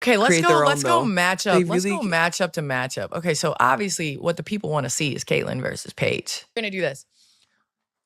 Okay, let's create go. their own, Let's go though. matchup. They Let's really go matchup to matchup. Okay, so obviously, what the people want to see is Caitlyn versus Paige. We're gonna do this.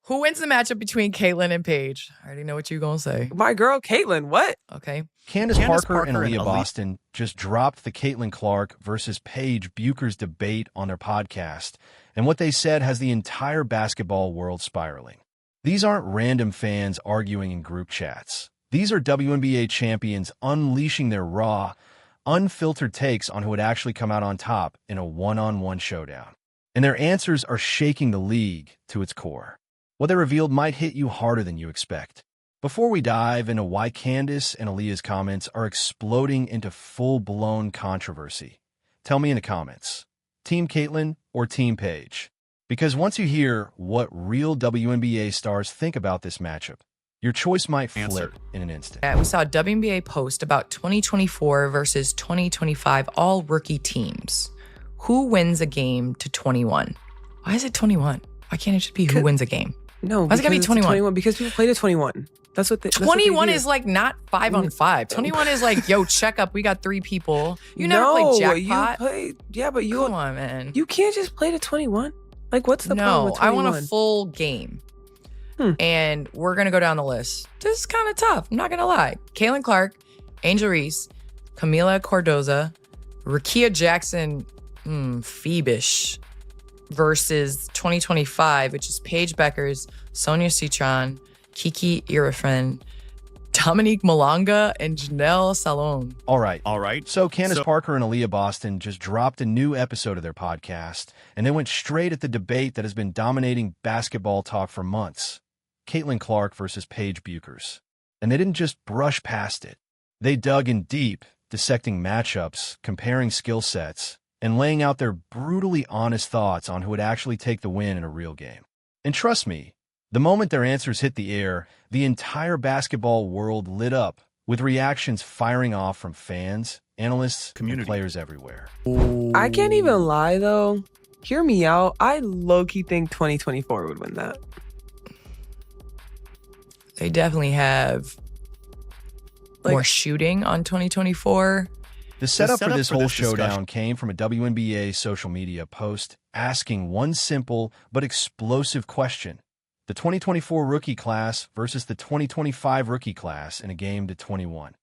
Who wins the matchup between Caitlyn and Paige? I already know what you're gonna say. My girl, Caitlyn, what? Okay. Candace Parker and Aaliyah Boston just dropped the Caitlyn Clark versus Paige Bueckers debate on their podcast, and what they said has the entire basketball world spiraling. These aren't random fans arguing in group chats. These are WNBA champions unleashing their raw, unfiltered takes on who would actually come out on top in a one-on-one showdown. And their answers are shaking the league to its core. What they revealed might hit you harder than you expect. Before we dive into why Candace and Aaliyah's comments are exploding into full-blown controversy, tell me in the comments, Team Caitlyn or Team Paige? Because once you hear what real WNBA stars think about this matchup, your choice might flip in an instant. We saw a WNBA post about 2024 versus 2025 all rookie teams. Who wins a game to 21? Why is it 21? Why can't it just be who wins a game? No, why's it gotta be 21? Because people played at 21. That's what they 21 is like not 5 on 5. 21 is like, yo, check up. We got 3 people. You never played jackpot. But you Come on, man. You can't just play to 21. Like, what's the problem with 21? I want a full game. And we're going to go down the list. This is kind of tough. I'm not going to lie. Caitlyn Clark, Angel Reese, Camila Cardoza, Rickea Jackson, Phoebish versus 2025, which is Paige Bueckers, Sonia Citron, Kiki Irifan, Dominique Malonga, and Janelle Salon. All right. So Candace Parker and Aaliyah Boston just dropped a new episode of their podcast, and they went straight at the debate that has been dominating basketball talk for months. Caitlyn Clark versus Paige Bueckers. And they didn't just brush past it. They dug in deep, dissecting matchups, comparing skill sets, and laying out their brutally honest thoughts on who would actually take the win in a real game. And trust me, the moment their answers hit the air, the entire basketball world lit up, with reactions firing off from fans, analysts, and players everywhere. I can't even lie, though. Hear me out. I low-key think 2024 would win that. They definitely have more shooting on 2024. The setup for this whole showdown came from a WNBA social media post asking one simple but explosive question. The 2024 rookie class versus the 2025 rookie class in a game to 21.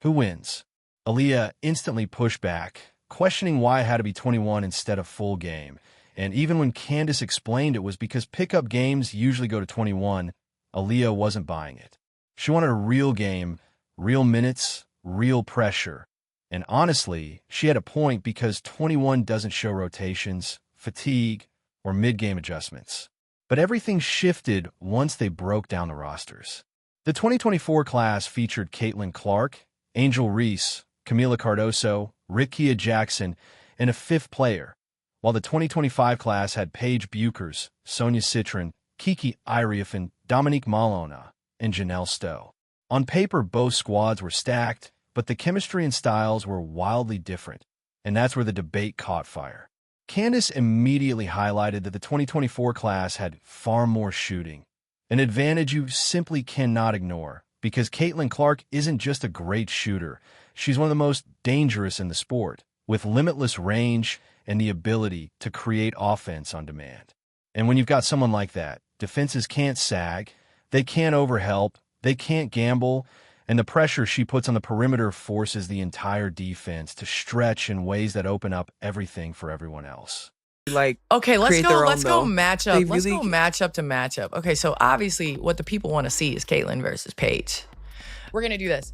Who wins? Aaliyah instantly pushed back, questioning why it had to be 21 instead of full game. And even when Candace explained it was because pickup games usually go to 21, Aaliyah wasn't buying it. She wanted a real game, real minutes, real pressure. And honestly, she had a point because 21 doesn't show rotations, fatigue, or mid-game adjustments. But everything shifted once they broke down the rosters. The 2024 class featured Caitlyn Clark, Angel Reese, Camila Cardoso, Rickea Jackson, and a 5th player, while the 2025 class had Paige Bueckers, Sonia Citron, Kiki Irifan, Dominique Malonga, and Janelle Stowe. On paper, both squads were stacked, but the chemistry and styles were wildly different, and that's where the debate caught fire. Candace immediately highlighted that the 2024 class had far more shooting, an advantage you simply cannot ignore, because Caitlyn Clark isn't just a great shooter, she's one of the most dangerous in the sport, with limitless range and the ability to create offense on demand. And when you've got someone like that, defenses can't sag, they can't overhelp, they can't gamble, and the pressure she puts on the perimeter forces the entire defense to stretch in ways that open up everything for everyone else. Okay, let's go matchup. Let's go matchup to matchup. Okay, so obviously what the people want to see is Caitlyn versus Paige. We're going to do this.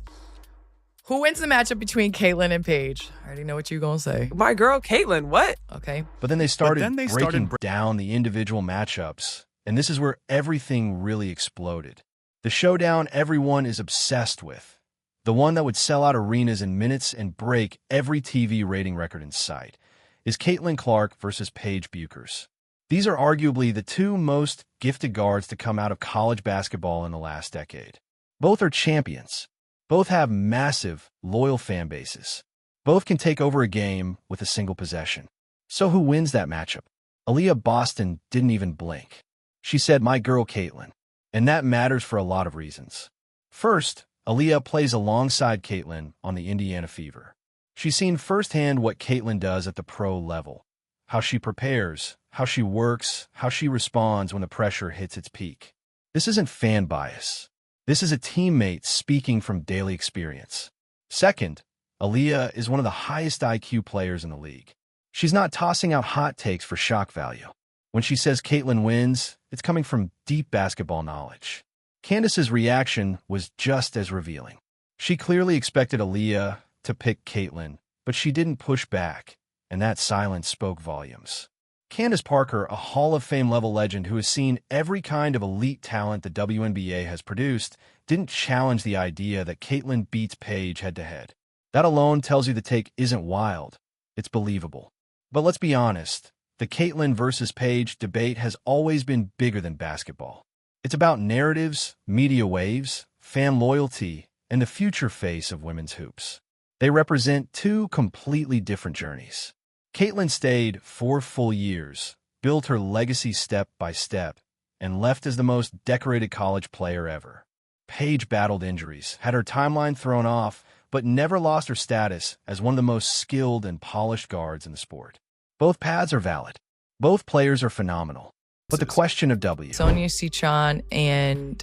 Who wins the matchup between Caitlyn and Paige? I already know what you're going to say. My girl, Caitlyn, what? Okay. But then they started breaking down the individual matchups, and this is where everything really exploded. The showdown everyone is obsessed with. The one that would sell out arenas in minutes and break every TV rating record in sight is Caitlyn Clark versus Paige Bueckers. These are arguably the 2 most gifted guards to come out of college basketball in the last decade. Both are champions. Both have massive, loyal fan bases. Both can take over a game with a single possession. So who wins that matchup? Aaliyah Boston didn't even blink. She said, "My girl Caitlyn." And that matters for a lot of reasons. First, Aaliyah plays alongside Caitlyn on the Indiana Fever. She's seen firsthand what Caitlyn does at the pro level, how she prepares, how she works, how she responds when the pressure hits its peak. This isn't fan bias. This is a teammate speaking from daily experience. Second, Aaliyah is one of the highest IQ players in the league. She's not tossing out hot takes for shock value. When she says Caitlyn wins, it's coming from deep basketball knowledge. Candace's reaction was just as revealing. She clearly expected Aaliyah to pick Caitlyn, but she didn't push back, and that silence spoke volumes. Candace Parker, a Hall of Fame level legend who has seen every kind of elite talent the WNBA has produced, didn't challenge the idea that Caitlyn beats Paige head-to-head. That alone tells you the take isn't wild, it's believable. But let's be honest, the Caitlyn versus Paige debate has always been bigger than basketball. It's about narratives, media waves, fan loyalty, and the future face of women's hoops. They represent two completely different journeys. Caitlyn stayed 4 full years, built her legacy step by step, and left as the most decorated college player ever. Paige battled injuries, had her timeline thrown off, but never lost her status as one of the most skilled and polished guards in the sport. Both paths are valid. Both players are phenomenal. But the question of Sonia Citron and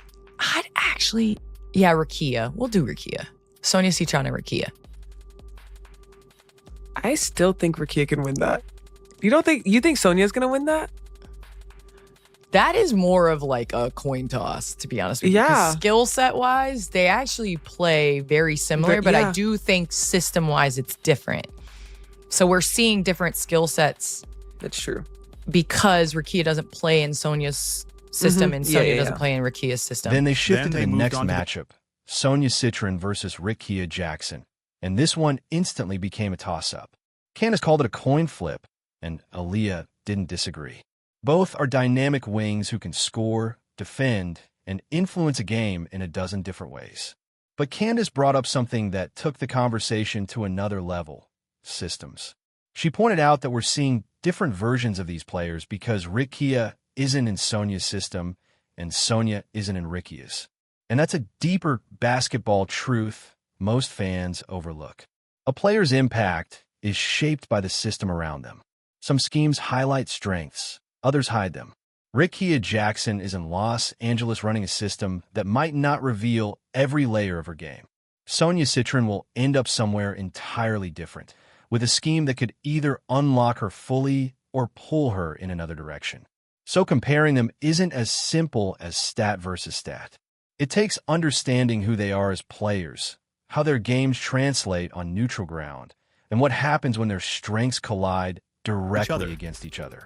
Rakia. We'll do Rakia. Sonia Citron and Rakia. I still think Rakia can win that. You think Sonia's gonna win that? That is more of like a coin toss, to be honest with you. Yeah. Skill set wise, they actually play very similar, but I do think system wise it's different. So we're seeing different skill sets. That's true. Because Rakia doesn't play in Sonia's system and Sonia doesn't play in Rakia's system. Then they shifted to the next matchup, Sonia Citron versus Rickea Jackson. And this one instantly became a toss-up. Candace called it a coin flip, and Aaliyah didn't disagree. Both are dynamic wings who can score, defend, and influence a game in a dozen different ways. But Candace brought up something that took the conversation to another level: systems. She pointed out that we're seeing different versions of these players because Rickea isn't in Sonia's system and Sonia isn't in Rickea's. And that's a deeper basketball truth most fans overlook. A player's impact is shaped by the system around them. Some schemes highlight strengths, others hide them. Rickea Jackson is in Los Angeles running a system that might not reveal every layer of her game. Sonia Citron will end up somewhere entirely different, with a scheme that could either unlock her fully or pull her in another direction. So comparing them isn't as simple as stat versus stat. It takes understanding who they are as players, how their games translate on neutral ground, and what happens when their strengths collide directly against each other.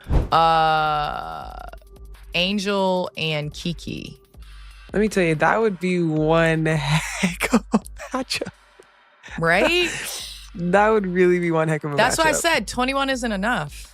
Angel and Kiki. Let me tell you, that would be one heck of a matchup. Right? That would really be one heck of a matchup. That's what I said. 21 isn't enough.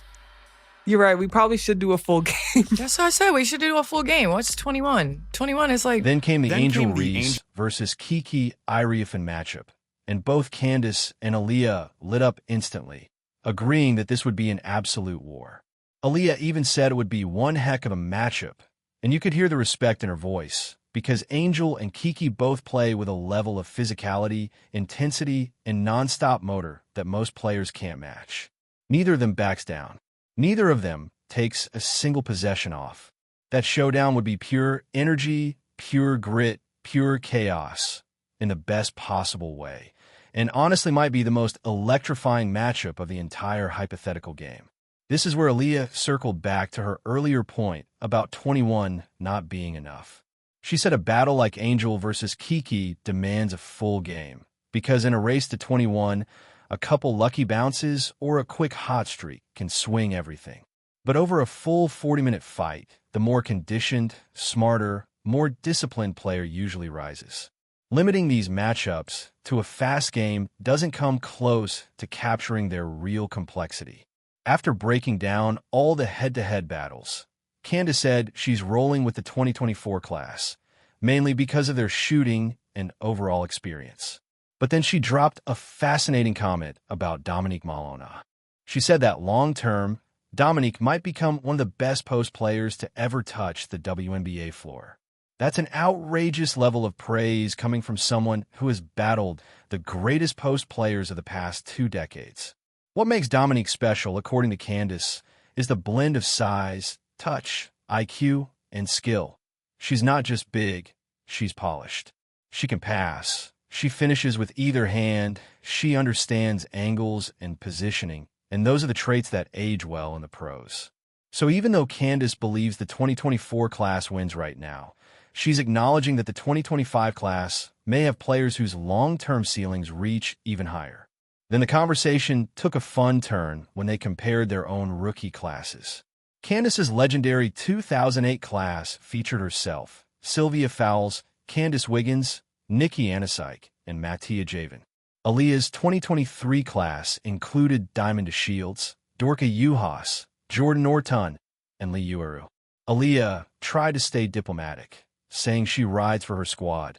You're right. We probably should do a full game. That's what I said. We should do a full game. What's 21? 21 is like... Then came the Angel Reese versus Kiki Iriefin matchup, and both Candace and Aaliyah lit up instantly, agreeing that this would be an absolute war. Aaliyah even said it would be one heck of a matchup, and you could hear the respect in her voice, because Angel and Kiki both play with a level of physicality, intensity, and nonstop motor that most players can't match. Neither of them backs down. Neither of them takes a single possession off. That showdown would be pure energy, pure grit, pure chaos, in the best possible way, and honestly might be the most electrifying matchup of the entire hypothetical game. This is where Aaliyah circled back to her earlier point about 21 not being enough. She said a battle like Angel versus Kiki demands a full game, because in a race to 21, a couple lucky bounces or a quick hot streak can swing everything. But over a full 40-minute fight, the more conditioned, smarter, more disciplined player usually rises. Limiting these matchups to a fast game doesn't come close to capturing their real complexity. After breaking down all the head-to-head battles, Candace said she's rolling with the 2024 class, mainly because of their shooting and overall experience. But then she dropped a fascinating comment about Dominique Malona. She said that long-term, Dominique might become one of the best post players to ever touch the WNBA floor. That's an outrageous level of praise coming from someone who has battled the greatest post players of the past 2 decades. What makes Dominique special, according to Candace, is the blend of size, touch, IQ, and skill. She's not just big, she's polished. She can pass. She finishes with either hand. She understands angles and positioning, and those are the traits that age well in the pros. So even though Candace believes the 2024 class wins right now, she's acknowledging that the 2025 class may have players whose long-term ceilings reach even higher. Then the conversation took a fun turn when they compared their own rookie classes. Candace's legendary 2008 class featured herself, Sylvia Fowles, Candace Wiggins, Nikki Anasike, and Mattia Javan. Aaliyah's 2023 class included Diamond Shields, Dorka Juhas, Jordan Orton, and Lee Uuru. Aaliyah tried to stay diplomatic, saying she rides for her squad.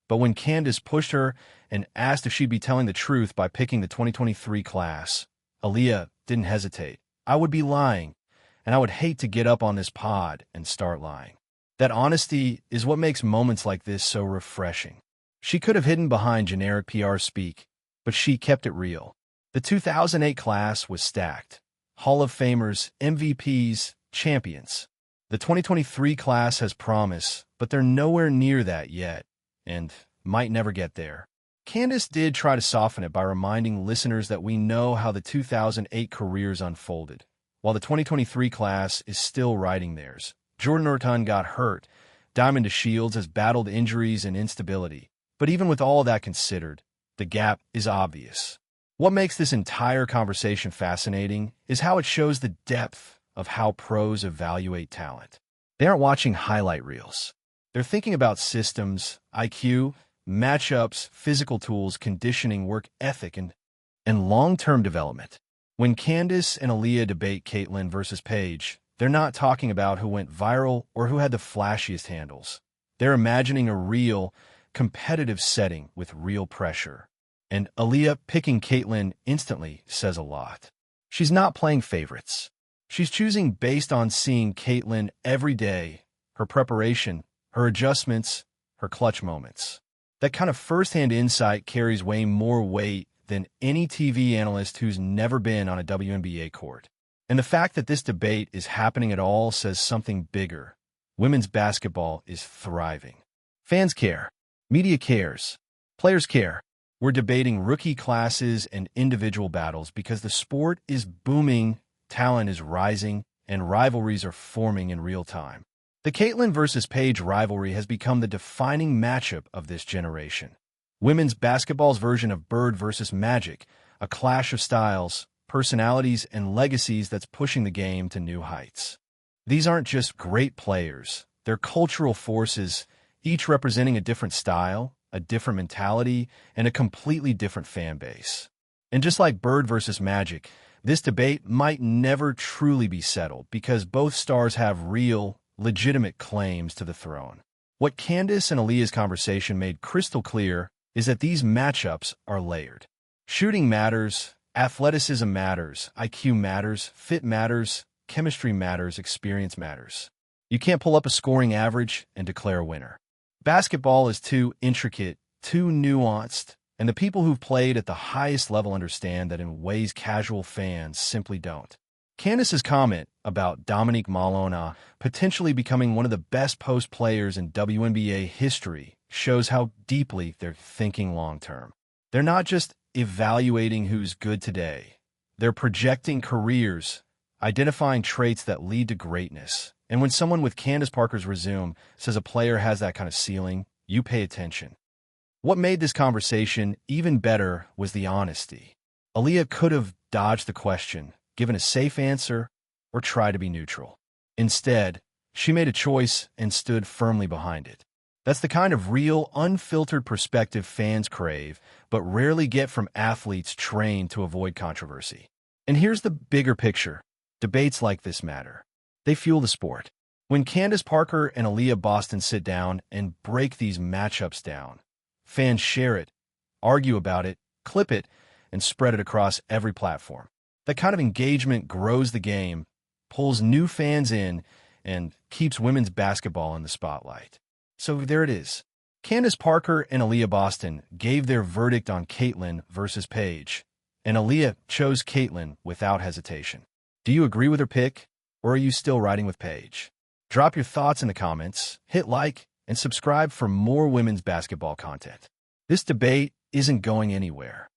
But when Candace pushed her and asked if she'd be telling the truth by picking the 2023 class, Aaliyah didn't hesitate. I would be lying, and I would hate to get up on this pod and start lying. That honesty is what makes moments like this so refreshing. She could have hidden behind generic PR speak, but she kept it real. The 2008 class was stacked. Hall of Famers, MVPs, champions. The 2023 class has promise, but they're nowhere near that yet, and might never get there. Candace did try to soften it by reminding listeners that we know how the 2008 careers unfolded, while the 2023 class is still writing theirs. Jordan Orton got hurt. Diamond Shields has battled injuries and instability. But even with all that considered, the gap is obvious. What makes this entire conversation fascinating is how it shows the depth of how pros evaluate talent. They aren't watching highlight reels. They're thinking about systems, IQ, matchups, physical tools, conditioning, work ethic, and long-term development. When Candace and Aaliyah debate Caitlyn versus Paige, they're not talking about who went viral or who had the flashiest handles. They're imagining a real, competitive setting with real pressure. And Aaliyah picking Caitlyn instantly says a lot. She's not playing favorites. She's choosing based on seeing Caitlyn every day, her preparation, her adjustments, her clutch moments. That kind of firsthand insight carries way more weight than any TV analyst who's never been on a WNBA court. And the fact that this debate is happening at all says something bigger. Women's basketball is thriving. Fans care. Media cares. Players care. We're debating rookie classes and individual battles because the sport is booming, talent is rising, and rivalries are forming in real time. The Caitlyn versus Paige rivalry has become the defining matchup of this generation. Women's basketball's version of Bird versus Magic, a clash of styles, personalities, and legacies that's pushing the game to new heights. These aren't just great players. They're cultural forces, each representing a different style, a different mentality, and a completely different fan base. And just like Bird versus Magic, this debate might never truly be settled because both stars have real, legitimate claims to the throne. What Candace and Aaliyah's conversation made crystal clear is that these matchups are layered. Shooting matters, athleticism matters, IQ matters, fit matters, chemistry matters, experience matters. You can't pull up a scoring average and declare a winner. Basketball is too intricate, too nuanced, and the people who've played at the highest level understand that in ways casual fans simply don't. Candace's comment about Dominique Malona potentially becoming one of the best post players in WNBA history shows how deeply they're thinking long-term. They're not just evaluating who's good today. They're projecting careers, identifying traits that lead to greatness. And when someone with Candace Parker's resume says a player has that kind of ceiling, you pay attention. What made this conversation even better was the honesty. Aaliyah could have dodged the question, given a safe answer, or tried to be neutral. Instead, she made a choice and stood firmly behind it. That's the kind of real, unfiltered perspective fans crave, but rarely get from athletes trained to avoid controversy. And here's the bigger picture. Debates like this matter. They fuel the sport. When Candace Parker and Aaliyah Boston sit down and break these matchups down, fans share it, argue about it, clip it, and spread it across every platform. That kind of engagement grows the game, pulls new fans in, and keeps women's basketball in the spotlight. So there it is. Candace Parker and Aaliyah Boston gave their verdict on Caitlyn versus Paige, and Aaliyah chose Caitlyn without hesitation. Do you agree with her pick, or are you still riding with Paige? Drop your thoughts in the comments, hit like, and subscribe for more women's basketball content. This debate isn't going anywhere.